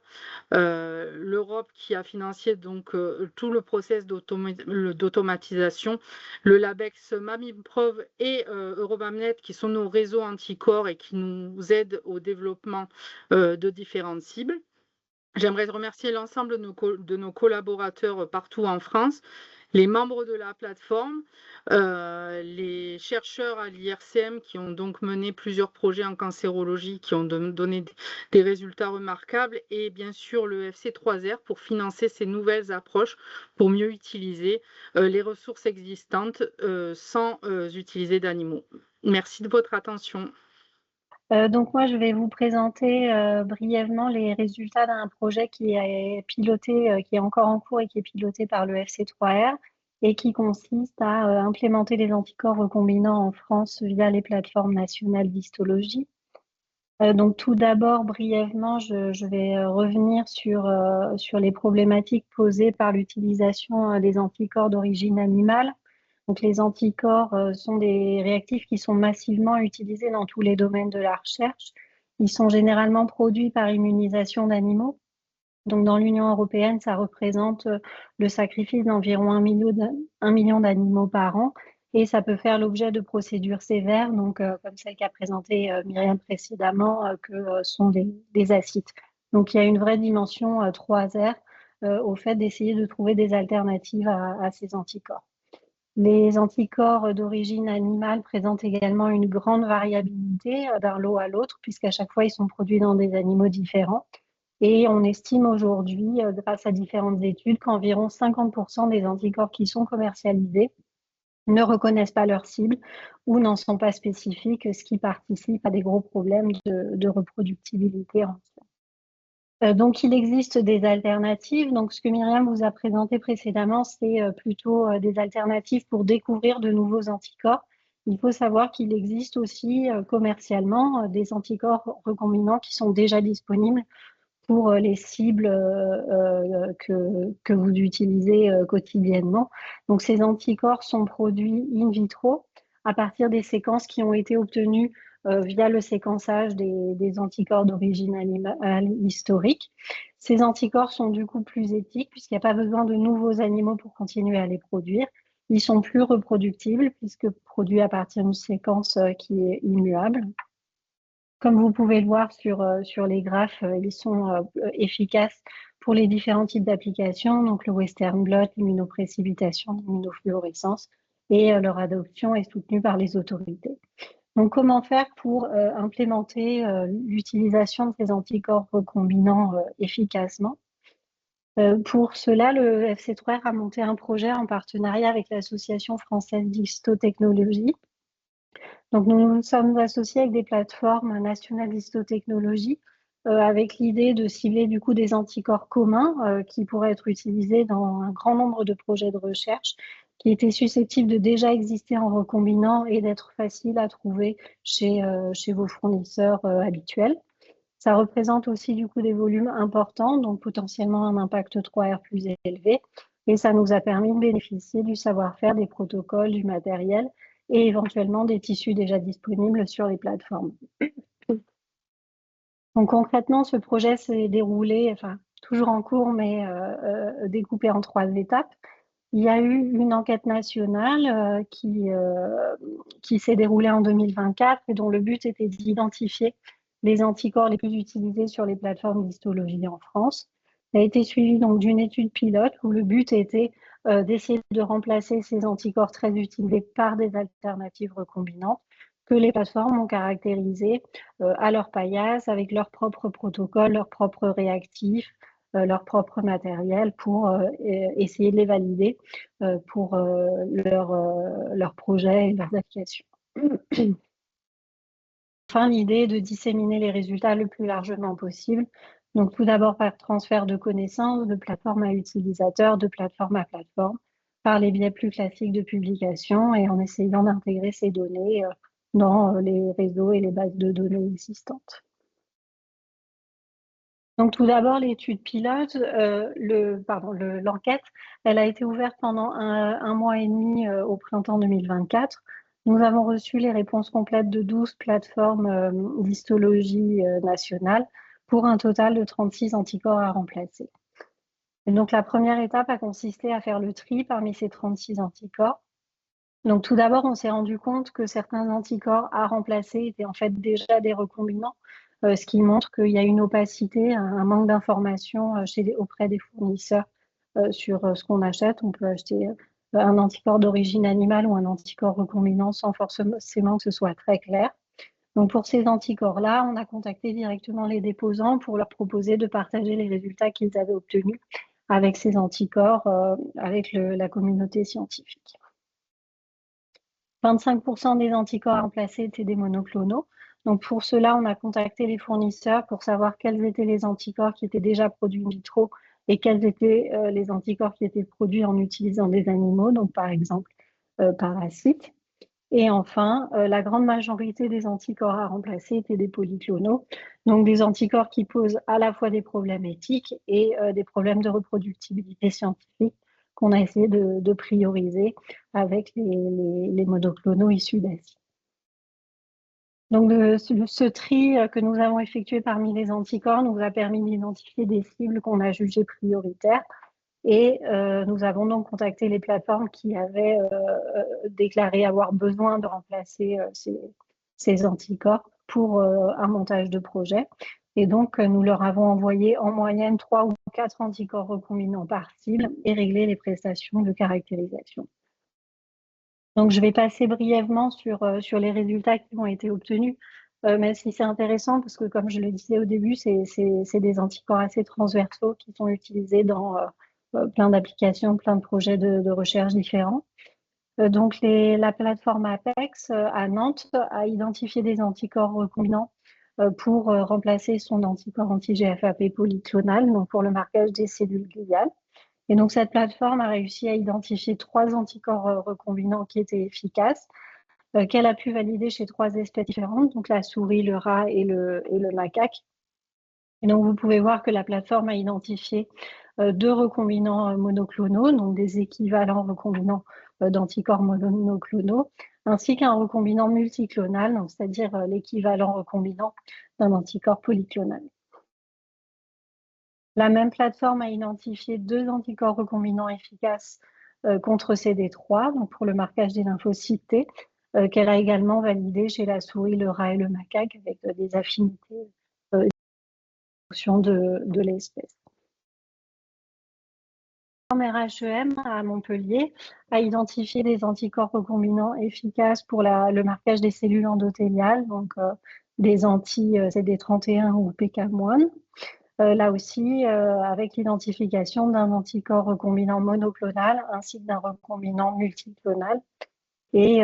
B: l'Europe qui a financé donc tout le process d'automatisation, le LabEx Mamiprov et Eurobamnet qui sont nos réseaux anticorps et qui nous aident au développement de différentes cibles. J'aimerais remercier l'ensemble de nos collaborateurs partout en France, les membres de la plateforme, les chercheurs à l'IRCM qui ont donc mené plusieurs projets en cancérologie qui ont donné des résultats remarquables, et bien sûr le FC3R pour financer ces nouvelles approches pour mieux utiliser les ressources existantes sans utiliser d'animaux. Merci de votre attention.
A: Donc moi, je vais vous présenter brièvement les résultats d'un projet qui est piloté, qui est encore en cours et qui est piloté par le FC3R et qui consiste à implémenter les anticorps recombinants en France via les plateformes nationales d'histologie. Donc tout d'abord, brièvement, je vais revenir sur les problématiques posées par l'utilisation des anticorps d'origine animale. Donc, les anticorps sont des réactifs qui sont massivement utilisés dans tous les domaines de la recherche. Ils sont généralement produits par immunisation d'animaux. Donc, dans l'Union européenne, ça représente le sacrifice d'environ 1 million d'animaux par an. Et ça peut faire l'objet de procédures sévères, donc comme celle qu'a présentée Myriam précédemment, que sont des acides. Donc, il y a une vraie dimension 3R au fait d'essayer de trouver des alternatives à ces anticorps. Les anticorps d'origine animale présentent également une grande variabilité d'un lot à l'autre, puisqu'à chaque fois, ils sont produits dans des animaux différents. Et on estime aujourd'hui, grâce à différentes études, qu'environ 50% des anticorps qui sont commercialisés ne reconnaissent pas leur cible ou n'en sont pas spécifiques, ce qui participe à des gros problèmes de reproductibilité. Donc, il existe des alternatives. Donc, ce que Myriam vous a présenté précédemment, c'est plutôt des alternatives pour découvrir de nouveaux anticorps. Il faut savoir qu'il existe aussi commercialement des anticorps recombinants qui sont déjà disponibles pour les cibles que vous utilisez quotidiennement. Donc, ces anticorps sont produits in vitro à partir des séquences qui ont été obtenues via le séquençage des anticorps d'origine animale historique. Ces anticorps sont du coup plus éthiques puisqu'il n'y a pas besoin de nouveaux animaux pour continuer à les produire. Ils sont plus reproductibles puisque produits à partir d'une séquence qui est immuable. Comme vous pouvez le voir sur les graphes, ils sont efficaces pour les différents types d'applications, donc le Western blot, l'immunoprécipitation, l'immunofluorescence, et leur adoption est soutenue par les autorités. Donc, comment faire pour implémenter l'utilisation de ces anticorps recombinants efficacement? Pour cela, le FC3R a monté un projet en partenariat avec l'Association française d'histotechnologie. Donc, nous nous sommes associés avec des plateformes nationales d'histotechnologie avec l'idée de cibler du coup des anticorps communs qui pourraient être utilisés dans un grand nombre de projets de recherche qui étaient susceptibles de déjà exister en recombinant et d'être faciles à trouver chez vos fournisseurs habituels. Ça représente aussi du coup des volumes importants, donc potentiellement un impact 3R plus élevé. Et ça nous a permis de bénéficier du savoir-faire, des protocoles, du matériel et éventuellement des tissus déjà disponibles sur les plateformes. Donc concrètement, ce projet s'est déroulé, enfin toujours en cours, mais découpé en 3 étapes. Il y a eu une enquête nationale qui s'est déroulée en 2024 et dont le but était d'identifier les anticorps les plus utilisés sur les plateformes d'histologie en France. Ça a été suivi donc d'une étude pilote où le but était d'essayer de remplacer ces anticorps très utilisés par des alternatives recombinantes que les plateformes ont caractérisées à leur paillasse avec leurs propres protocoles, leurs propres réactifs, leur propre matériel pour essayer de les valider pour leurs projets et leurs applications. Enfin, l'idée est de disséminer les résultats le plus largement possible. Donc, tout d'abord par transfert de connaissances de plateforme à utilisateur, de plateforme à plateforme, par les biais plus classiques de publication et en essayant d'intégrer ces données dans les réseaux et les bases de données existantes. Donc tout d'abord, l'étude pilote, l'enquête, elle a été ouverte pendant un mois et demi au printemps 2024. Nous avons reçu les réponses complètes de 12 plateformes d'histologie nationale pour un total de 36 anticorps à remplacer. Et donc la première étape a consisté à faire le tri parmi ces 36 anticorps. Donc tout d'abord, on s'est rendu compte que certains anticorps à remplacer étaient en fait déjà des recombinants, ce qui montre qu'il y a une opacité, un manque d'information auprès des fournisseurs sur ce qu'on achète. On peut acheter un anticorps d'origine animale ou un anticorps recombinant sans forcément que ce soit très clair. Donc pour ces anticorps-là, on a contacté directement les déposants pour leur proposer de partager les résultats qu'ils avaient obtenus avec ces anticorps, avec la communauté scientifique. 25% des anticorps à remplacer étaient des monoclonaux. Donc pour cela, on a contacté les fournisseurs pour savoir quels étaient les anticorps qui étaient déjà produits in vitro et quels étaient les anticorps qui étaient produits en utilisant des animaux, donc par exemple parasites. Et enfin, la grande majorité des anticorps à remplacer étaient des polyclonaux, donc des anticorps qui posent à la fois des problèmes éthiques et des problèmes de reproductibilité scientifique qu'on a essayé de prioriser avec les monoclonaux issus d'Asie. Donc ce tri que nous avons effectué parmi les anticorps nous a permis d'identifier des cibles qu'on a jugées prioritaires et nous avons donc contacté les plateformes qui avaient déclaré avoir besoin de remplacer ces anticorps pour un montage de projet. Et donc, nous leur avons envoyé en moyenne 3 ou 4 anticorps recombinants par cible et réglé les prestations de caractérisation. Donc, je vais passer brièvement sur les résultats qui ont été obtenus, même si c'est intéressant parce que, comme je le disais au début, c'est des anticorps assez transversaux qui sont utilisés dans plein d'applications, plein de projets de recherche différents. Donc, la plateforme Apex à Nantes a identifié des anticorps recombinants pour remplacer son anticorps anti-GFAP polyclonal, donc pour le marquage des cellules gliales. Et donc, cette plateforme a réussi à identifier 3 anticorps recombinants qui étaient efficaces, qu'elle a pu valider chez 3 espèces différentes, donc la souris, le rat et le macaque. Et donc, vous pouvez voir que la plateforme a identifié 2 recombinants monoclonaux, donc des équivalents recombinants d'anticorps monoclonaux, ainsi qu'un recombinant multiclonal, c'est-à-dire l'équivalent recombinant d'un anticorps polyclonal. La même plateforme a identifié 2 anticorps recombinants efficaces contre CD3, donc pour le marquage des lymphocytes T, qu'elle a également validé chez la souris, le rat et le macaque avec des affinités en fonction de l'espèce. RHEM à Montpellier a identifié des anticorps recombinants efficaces pour le marquage des cellules endothéliales, donc des anti-CD31 ou PK-. Là aussi, avec l'identification d'un anticorps recombinant monoclonal ainsi que d'un recombinant multiclonal. Et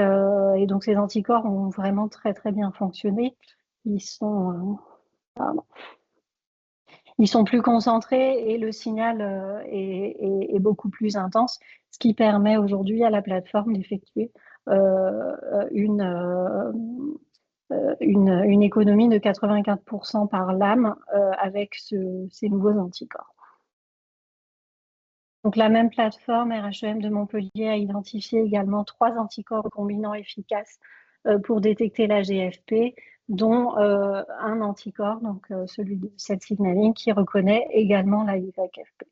A: donc, ces anticorps ont vraiment très, très bien fonctionné. Ils sont plus concentrés et le signal est beaucoup plus intense, ce qui permet aujourd'hui à la plateforme d'effectuer une économie de 84% par lame avec ces nouveaux anticorps. Donc, la même plateforme RHEM de Montpellier a identifié également 3 anticorps recombinants efficaces pour détecter la GFP, dont un anticorps, donc celui de cette signaling, qui reconnaît également la YFP.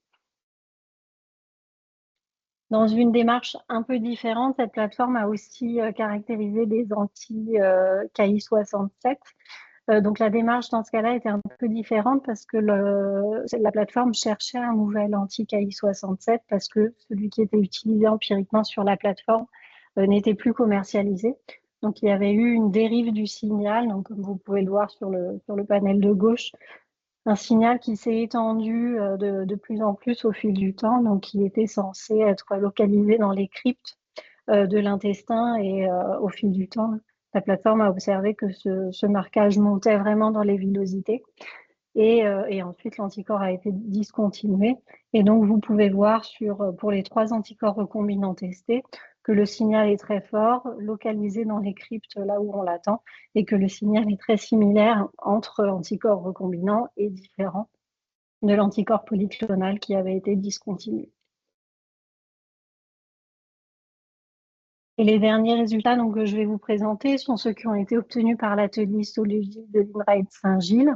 A: Dans une démarche un peu différente, cette plateforme a aussi caractérisé des anti-Ki67. Donc la démarche dans ce cas-là était un peu différente parce que la plateforme cherchait un nouvel anti-Ki67 parce que celui qui était utilisé empiriquement sur la plateforme n'était plus commercialisé. Donc il y avait eu une dérive du signal, donc comme vous pouvez le voir sur le panel de gauche, un signal qui s'est étendu de plus en plus au fil du temps, donc qui était censé être localisé dans les cryptes de l'intestin et au fil du temps, la plateforme a observé que ce marquage montait vraiment dans les villosités et ensuite l'anticorps a été discontinué et donc vous pouvez voir pour les 3 anticorps recombinants testés que le signal est très fort, localisé dans les cryptes là où on l'attend et que le signal est très similaire entre anticorps recombinants et différent de l'anticorps polyclonal qui avait été discontinué. Et les derniers résultats donc, que je vais vous présenter sont ceux qui ont été obtenus par l'atelier histologie de l'INRAE de Saint-Gilles.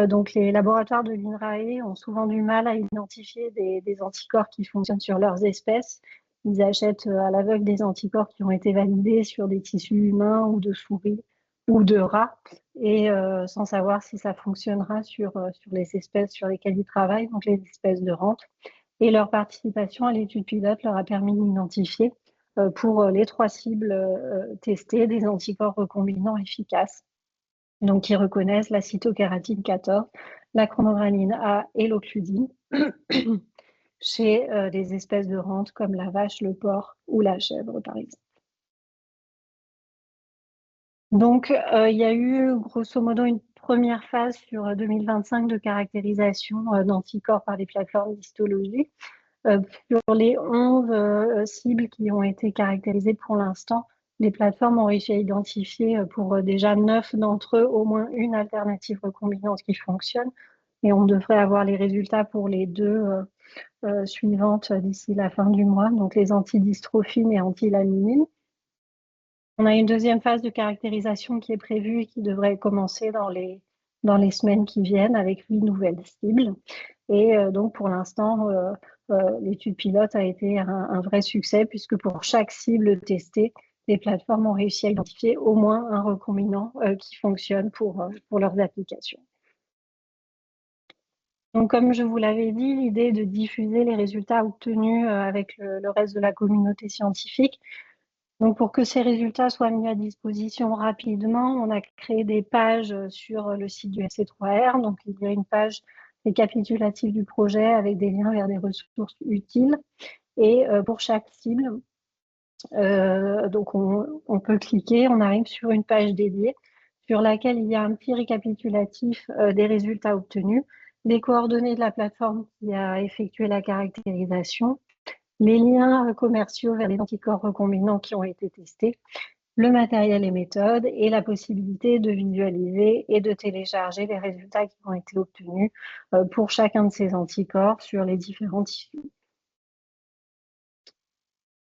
A: Donc, les laboratoires de l'INRAE ont souvent du mal à identifier des anticorps qui fonctionnent sur leurs espèces. Ils achètent à l'aveugle des anticorps qui ont été validés sur des tissus humains ou de souris ou de rats, et sans savoir si ça fonctionnera sur les espèces sur lesquelles ils travaillent, donc les espèces de rentes. Et leur participation à l'étude pilote leur a permis d'identifier pour les 3 cibles testées des anticorps recombinants efficaces, donc qui reconnaissent la cytokératine 14, la chromograline A et l'occludine chez des espèces de rentes comme la vache, le porc ou la chèvre, par exemple. Donc, il y a eu grosso modo une première phase sur 2025 de caractérisation d'anticorps par les plateformes d'histologie. Sur les 11 cibles qui ont été caractérisées pour l'instant, les plateformes ont réussi à identifier pour déjà 9 d'entre eux au moins une alternative recombinante qui fonctionne. Et on devrait avoir les résultats pour les 2 suivantes d'ici la fin du mois, donc les antidystrophines et antilaminines. On a une deuxième phase de caractérisation qui est prévue et qui devrait commencer dans les semaines qui viennent avec 8 nouvelles cibles. Et donc pour l'instant, l'étude pilote a été un vrai succès puisque pour chaque cible testée, les plateformes ont réussi à identifier au moins un recombinant qui fonctionne pour leurs applications. Donc comme je vous l'avais dit, l'idée est de diffuser les résultats obtenus avec le reste de la communauté scientifique. Donc pour que ces résultats soient mis à disposition rapidement, on a créé des pages sur le site du FC3R. Donc il y a une page récapitulative du projet avec des liens vers des ressources utiles. Et pour chaque cible, donc on peut cliquer, on arrive sur une page dédiée sur laquelle il y a un petit récapitulatif des résultats obtenus, les coordonnées de la plateforme qui a effectué la caractérisation, les liens commerciaux vers les anticorps recombinants qui ont été testés, le matériel et méthodes et la possibilité de visualiser et de télécharger les résultats qui ont été obtenus pour chacun de ces anticorps sur les différents tissus.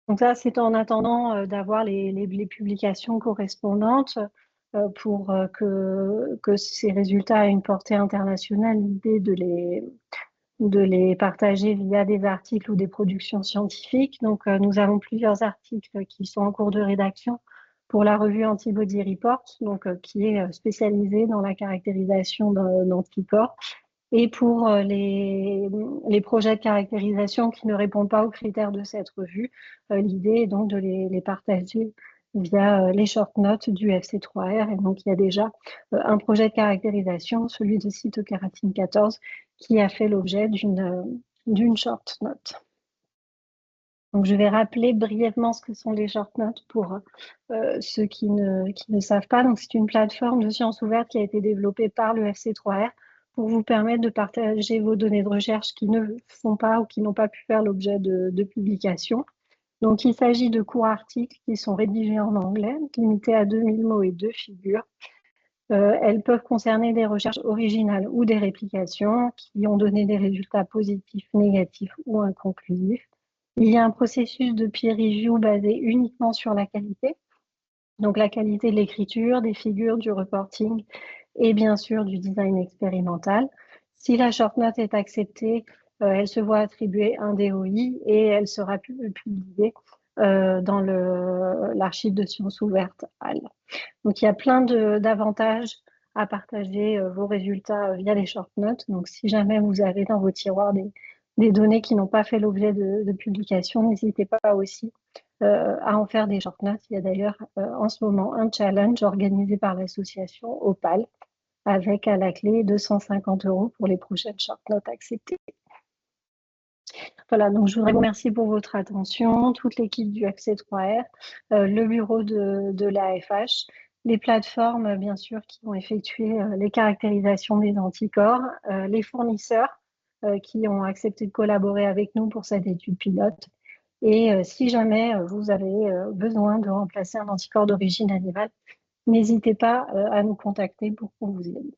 A: Donc ça, c'est en attendant d'avoir les publications correspondantes pour que ces résultats aient une portée internationale, l'idée de les partager via des articles ou des productions scientifiques. Donc, nous avons plusieurs articles qui sont en cours de rédaction pour la revue Antibody Report, donc, qui est spécialisée dans la caractérisation d'anticorps. Et pour les projets de caractérisation qui ne répondent pas aux critères de cette revue, l'idée est donc de les partager via les short notes du FC3R. Et donc, il y a déjà un projet de caractérisation, celui de cytokératine 14, qui a fait l'objet d'une short note. Donc, je vais rappeler brièvement ce que sont les short notes pour ceux qui ne savent pas. Donc, c'est une plateforme de sciences ouvertes qui a été développée par le FC3R pour vous permettre de partager vos données de recherche qui ne font pas ou qui n'ont pas pu faire l'objet de publication. Donc, il s'agit de courts articles qui sont rédigés en anglais, limités à 2000 mots et 2 figures. Elles peuvent concerner des recherches originales ou des réplications qui ont donné des résultats positifs, négatifs ou inconclusifs. Il y a un processus de peer review basé uniquement sur la qualité. Donc, la qualité de l'écriture, des figures, du reporting et bien sûr du design expérimental. Si la short note est acceptée, elle se voit attribuer un DOI et elle sera publiée dans l'archive de sciences ouvertes HAL. Donc, il y a plein d'avantages à partager vos résultats via les short notes. Donc, si jamais vous avez dans vos tiroirs des données qui n'ont pas fait l'objet de publication, n'hésitez pas aussi à en faire des short notes. Il y a d'ailleurs en ce moment un challenge organisé par l'association Opal avec à la clé 250 € pour les prochaines short notes acceptées. Voilà, donc je voudrais vous remercier pour votre attention, toute l'équipe du FC3R, le bureau de l'AFH, les plateformes, bien sûr, qui ont effectué les caractérisations des anticorps, les fournisseurs qui ont accepté de collaborer avec nous pour cette étude pilote. Et si jamais vous avez besoin de remplacer un anticorps d'origine animale, n'hésitez pas à nous contacter pour qu'on vous aide.